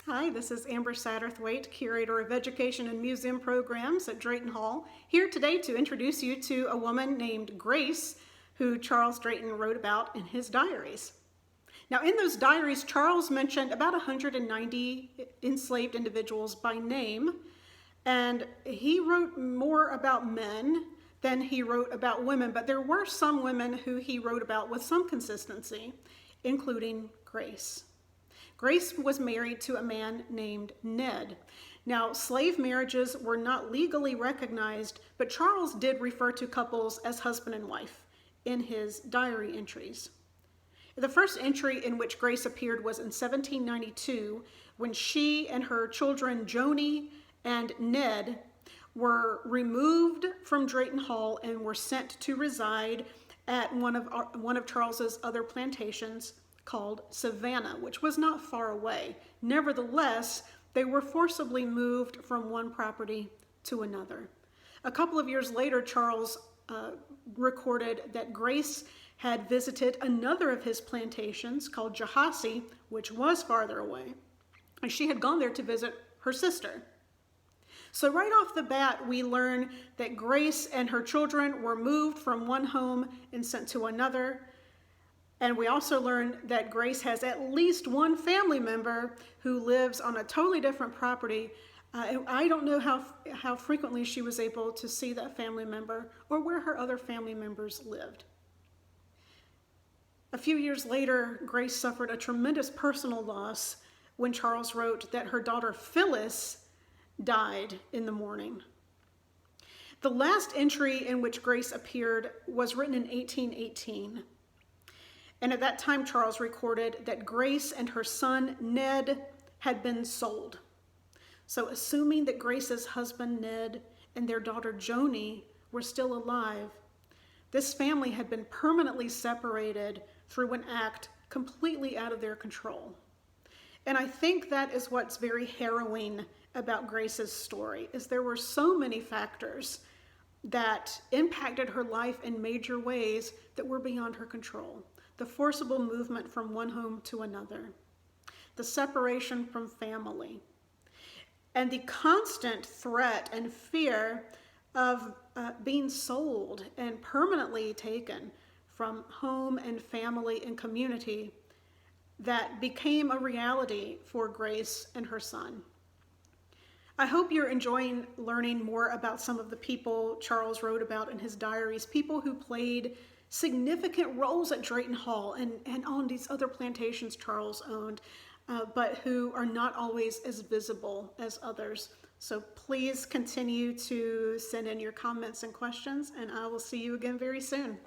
Hi, this is Amber Satterthwaite, Curator of Education and Museum Programs at Drayton Hall, here today to introduce you to a woman named Grace, who Charles Drayton wrote about in his diaries. Now, in those diaries, Charles mentioned about 190 enslaved individuals by name, and he wrote more about men than he wrote about women, but there were some women who he wrote about with some consistency, including Grace. Grace was married to a man named Ned. Now, slave marriages were not legally recognized, but Charles did refer to couples as husband and wife in his diary entries. The first entry in which Grace appeared was in 1792, when she and her children Joni and Ned were removed from Drayton Hall and were sent to reside at one of Charles's other plantations called Savannah, which was not far away. Nevertheless, they were forcibly moved from one property to another. A couple of years later, Charles recorded that Grace had visited another of his plantations called Jahassee, which was farther away, and she had gone there to visit her sister. So right off the bat, we learn that Grace and her children were moved from one home and sent to another. And we also learn that Grace has at least one family member who lives on a totally different property. I don't know how frequently she was able to see that family member or where her other family members lived. A few years later, Grace suffered a tremendous personal loss when Charles wrote that her daughter Phyllis died in the morning. The last entry in which Grace appeared was written in 1818. And at that time, Charles recorded that Grace and her son, Ned, had been sold. So assuming that Grace's husband, Ned, and their daughter, Joni, were still alive, this family had been permanently separated through an act completely out of their control. And I think that is what's very harrowing about Grace's story, is there were so many factors that impacted her life in major ways that were beyond her control. The forcible movement from one home to another, the separation from family, and the constant threat and fear of being sold and permanently taken from home and family and community that became a reality for Grace and her son. I hope you're enjoying learning more about some of the people Charles wrote about in his diaries, people who played significant roles at Drayton Hall and on these other plantations Charles owned, but who are not always as visible as others. So please continue to send in your comments and questions, and I will see you again very soon.